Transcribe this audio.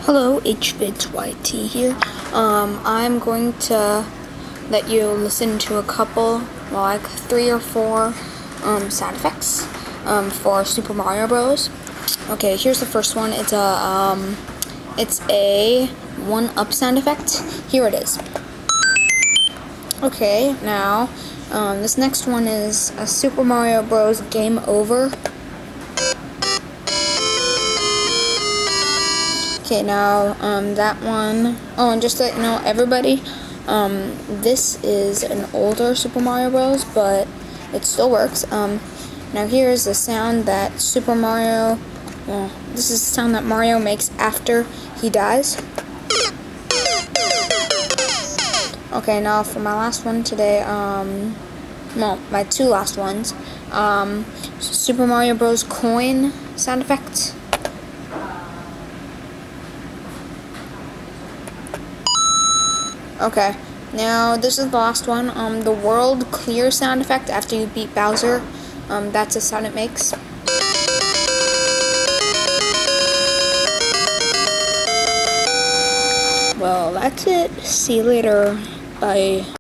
Hello, HVidsYT here. I'm going to let you listen to a couple, like 3 or 4 sound effects for Super Mario Bros. Okay, here's the first one. It's a 1-up sound effect. Here it is. Okay, now this next one is a Super Mario Bros. Game Over. Okay, now, that one, oh, and just to let you know, everybody, this is an older Super Mario Bros., but it still works. Now here's the sound that Super Mario, well, this is the sound that Mario makes after he dies. Okay, now for my last one today, well, my 2 last ones, Super Mario Bros. Coin sound effect. Okay, now this is the last one. The world clear sound effect after you beat Bowser. That's the sound it makes. Well, that's it. See you later. Bye.